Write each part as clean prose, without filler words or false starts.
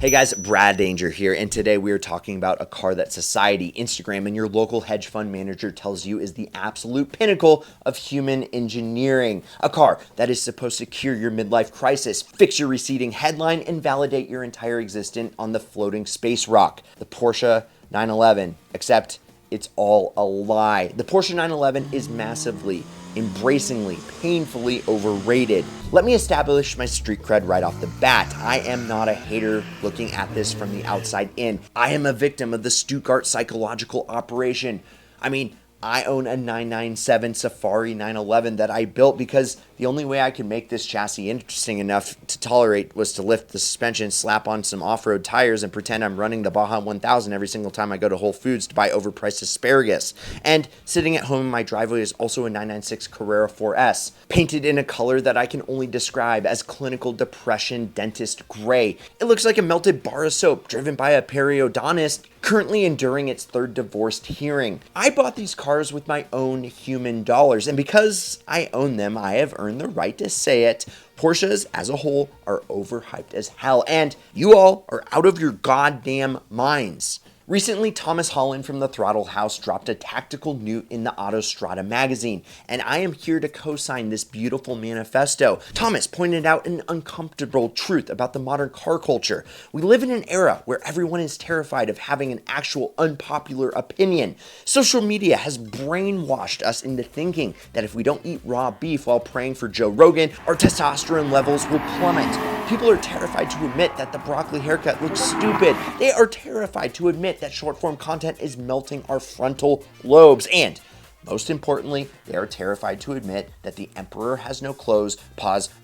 Hey guys, Brad Danger here, and today we are talking about a car that society, Instagram, and your local hedge fund manager tells you is the absolute pinnacle of human engineering. A car that is supposed to cure your midlife crisis, fix your receding headline, and validate your entire existence on the floating space rock. The Porsche 911, except it's all a lie. The Porsche 911 is massively, embracingly, painfully overrated. Let me establish my street cred right off the bat. I am not a hater looking at this from the outside in. I am a victim of the Stuttgart psychological operation. I own a 997 Safari 911 that I built because the only way I could make this chassis interesting enough to tolerate was to lift the suspension, slap on some off-road tires, and pretend I'm running the Baja 1000 every single time I go to Whole Foods to buy overpriced asparagus. And sitting at home in my driveway is also a 996 Carrera 4S, painted in a color that I can only describe as clinical depression dentist gray. It looks like a melted bar of soap driven by a periodontist currently enduring its third divorced hearing. I bought these cars with my own human dollars, and because I own them, I have earned the right to say it. Porsches as a whole are overhyped as hell, and you all are out of your goddamn minds. Recently, Thomas Holland from the Throttle House dropped a tactical newt in the Autostrada magazine, and I am here to co-sign this beautiful manifesto. Thomas pointed out an uncomfortable truth about the modern car culture. We live in an era where everyone is terrified of having an actual unpopular opinion. Social media has brainwashed us into thinking that if we don't eat raw beef while praying for Joe Rogan, our testosterone levels will plummet. People are terrified to admit that the broccoli haircut looks stupid. They are terrified to admit that short-form content is melting our frontal lobes. And most importantly, they are terrified to admit that the emperor has no clothes,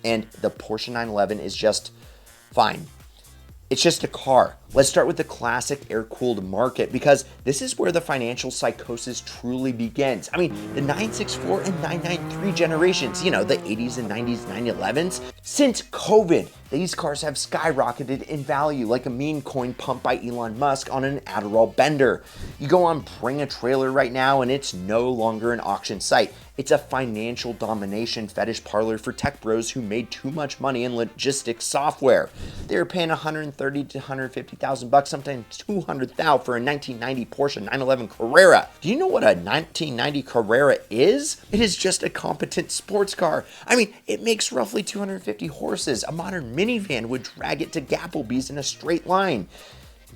and the Porsche 911 is just fine. It's just a car. Let's start with the classic air-cooled market, because this is where the financial psychosis truly begins. The 964 and 993 generations, the 80s and 90s 911s. Since COVID, these cars have skyrocketed in value like a meme coin pumped by Elon Musk on an Adderall bender. You go on Bring a Trailer right now and it's no longer an auction site. It's a financial domination fetish parlor for tech bros who made too much money in logistics software. They're paying $130,000 to $150,000, sometimes $200,000 for a 1990 Porsche 911 Carrera. Do you know what a 1990 Carrera is? It is just a competent sports car. It makes roughly 250 horses. A modern minivan would drag it to Gapplebee's in a straight line.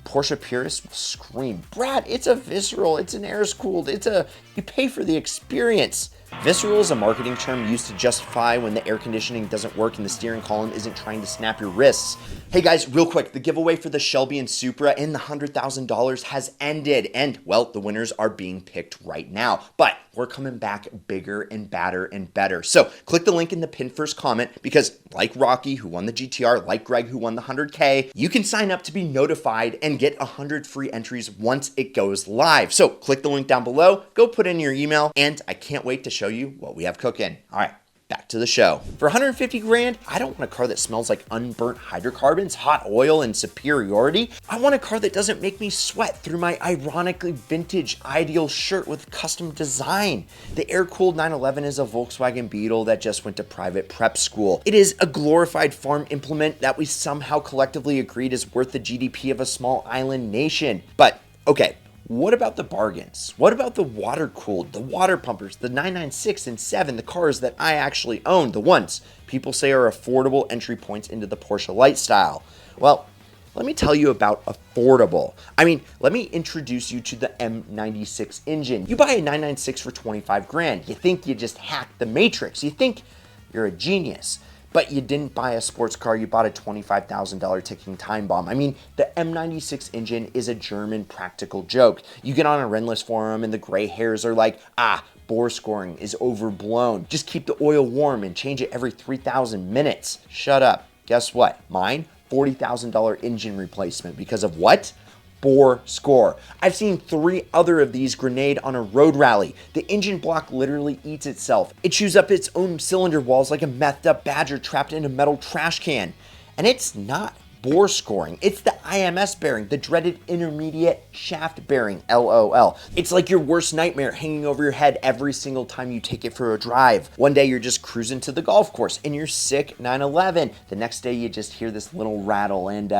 Porsche purists will scream, Brad, it's a visceral, it's an air-cooled, you pay for the experience. Visceral is a marketing term used to justify when the air conditioning doesn't work and the steering column isn't trying to snap your wrists. Hey guys, real quick, the giveaway for the Shelby and Supra and the $100,000 has ended, and well, the winners are being picked right now. But we're coming back bigger and badder and better. So click the link in the pinned first comment, because like Rocky, who won the GTR, like Greg, who won the 100K, you can sign up to be notified and get 100 free entries once it goes live. So click the link down below, go put in your email, and I can't wait to show you what we have cooking. All right, back to the show. For 150 grand, I don't want a car that smells like unburnt hydrocarbons, hot oil, and superiority. I want a car that doesn't make me sweat through my ironically vintage ideal shirt with custom design. The air-cooled 911 is a Volkswagen Beetle that just went to private prep school. It is a glorified farm implement that we somehow collectively agreed is worth the GDP of a small island nation. But, okay, what about the bargains? What about the water-cooled, the water pumpers, the 996 and 7, the cars that I actually own, the ones people say are affordable entry points into the Porsche lifestyle? Well, let me tell you about affordable. Let me introduce you to the M96 engine. You buy a 996 for 25 grand. You think you just hacked the matrix. You think you're a genius. But you didn't buy a sports car, you bought a $25,000 ticking time bomb. The M96 engine is a German practical joke. You get on a Renless forum and the gray hairs are like, bore scoring is overblown. Just keep the oil warm and change it every 3,000 minutes. Shut up. Guess what? Mine, $40,000 engine replacement. Because of what? Bore score. I've seen 3 other of these grenade on a road rally. The engine block literally eats itself. It chews up its own cylinder walls like a methed up badger trapped in a metal trash can. And it's not bore scoring. It's the IMS bearing, the dreaded intermediate shaft bearing, LOL. It's like your worst nightmare hanging over your head every single time you take it for a drive. One day you're just cruising to the golf course in your sick 911. The next day you just hear this little rattle and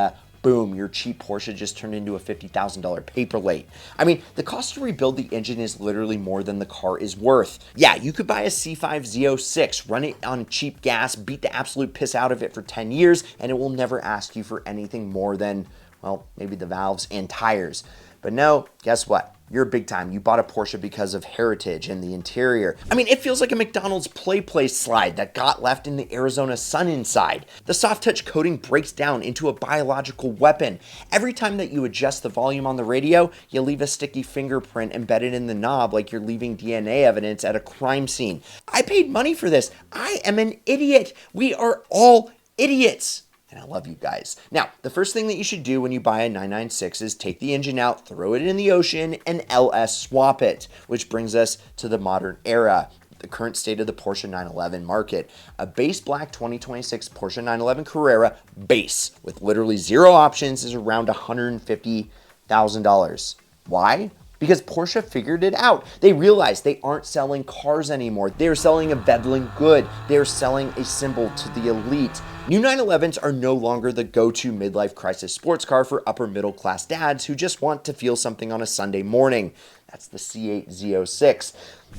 boom, your cheap Porsche just turned into a $50,000 paperweight. I mean, the cost to rebuild the engine is literally more than the car is worth. Yeah, you could buy a C5 Z06, run it on cheap gas, beat the absolute piss out of it for 10 years, and it will never ask you for anything more than, well, maybe the valves and tires. But no, guess what? You're big time. You bought a Porsche because of heritage and the interior. I mean, it feels like a McDonald's play place slide that got left in the Arizona sun inside. The soft touch coating breaks down into a biological weapon. Every time that you adjust the volume on the radio, you leave a sticky fingerprint embedded in the knob like you're leaving DNA evidence at a crime scene. I paid money for this. I am an idiot. We are all idiots. And I love you guys. Now, the first thing that you should do when you buy a 996 is take the engine out, throw it in the ocean, and LS swap it, which brings us to the modern era, the current state of the Porsche 911 market. A base black 2026 Porsche 911 Carrera base with literally zero options is around $150,000. Why? Because Porsche figured it out. They realized they aren't selling cars anymore. They're selling a Veblen good. They're selling a symbol to the elite. New 911s are no longer the go-to midlife crisis sports car for upper middle class dads who just want to feel something on a Sunday morning. That's the C8 Z06.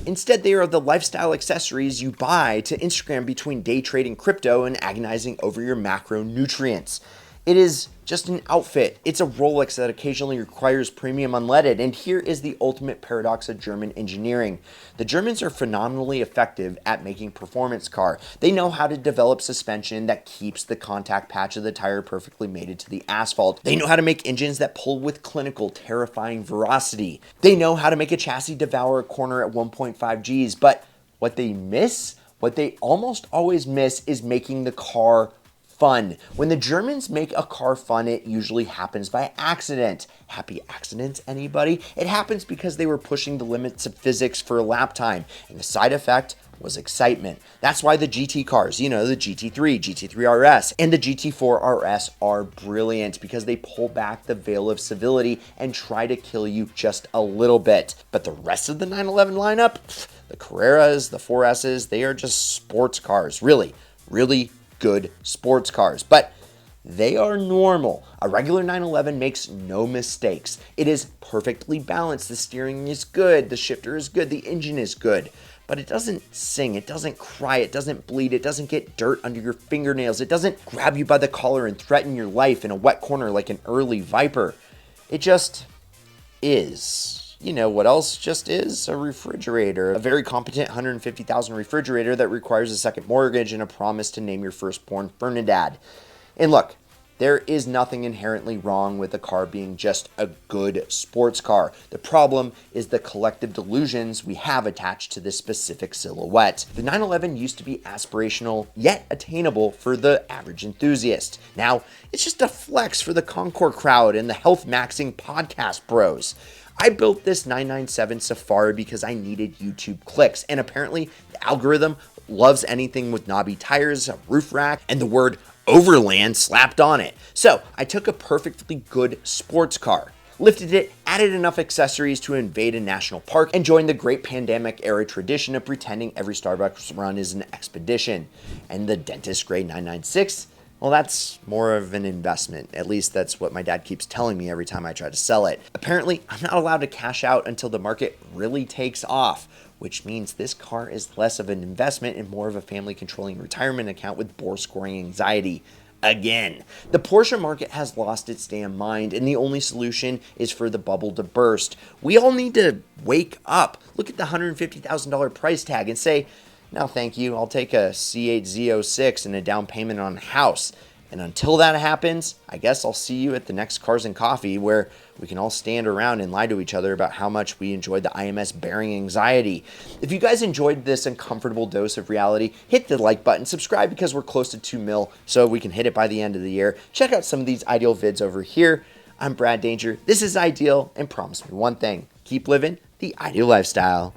Instead, they are the lifestyle accessories you buy to Instagram between day trading crypto and agonizing over your macronutrients. It is just an outfit. It's a Rolex that occasionally requires premium unleaded, and here is the ultimate paradox of German engineering. The Germans are phenomenally effective at making performance car. They know how to develop suspension that keeps the contact patch of the tire perfectly mated to the asphalt. They know how to make engines that pull with clinical, terrifying veracity. They know how to make a chassis devour a corner at 1.5 Gs, but what they miss, what they almost always miss, is making the car fun. When the Germans make a car fun, it usually happens by accident. Happy accidents, anybody? It happens because they were pushing the limits of physics for a lap time, and the side effect was excitement. That's why the GT cars, the GT3, GT3 RS, and the GT4 RS are brilliant because they pull back the veil of civility and try to kill you just a little bit. But the rest of the 911 lineup, the Carreras, the 4Ss, they are just sports cars. Really, really good sports cars, but they are normal. A regular 911 makes no mistakes. It is perfectly balanced. The steering is good. The shifter is good. The engine is good. But it doesn't sing. It doesn't cry. It doesn't bleed. It doesn't get dirt under your fingernails. It doesn't grab you by the collar and threaten your life in a wet corner like an early Viper. It just is. You know what else just is? A refrigerator. A very competent $150,000 refrigerator that requires a second mortgage and a promise to name your firstborn Fernandad. And look, there is nothing inherently wrong with a car being just a good sports car. The problem is the collective delusions we have attached to this specific silhouette. The 911 used to be aspirational, yet attainable for the average enthusiast. Now, it's just a flex for the Concours crowd and the health-maxing podcast bros. I built this 997 Safari because I needed YouTube clicks, and apparently the algorithm loves anything with knobby tires, a roof rack, and the word Overland slapped on it. So I took a perfectly good sports car, lifted it, added enough accessories to invade a national park, and joined the great pandemic era tradition of pretending every Starbucks run is an expedition. And the dentist grade 996, well, that's more of an investment. At least that's what my dad keeps telling me every time I try to sell it. Apparently, I'm not allowed to cash out until the market really takes off, which means this car is less of an investment and more of a family controlling retirement account with bore scoring anxiety. Again, the Porsche market has lost its damn mind, and the only solution is for the bubble to burst. We all need to wake up, look at the $150,000 price tag and say, no, thank you. I'll take a C8 Z06 and a down payment on a house. And until that happens, I guess I'll see you at the next Cars and Coffee, where we can all stand around and lie to each other about how much we enjoyed the IMS bearing anxiety. If you guys enjoyed this uncomfortable dose of reality, hit the like button, subscribe because we're close to 2 mil, so we can hit it by the end of the year. Check out some of these Ideal vids over here. I'm Brad Danger. This is Ideal, and promise me one thing: keep living the Ideal lifestyle.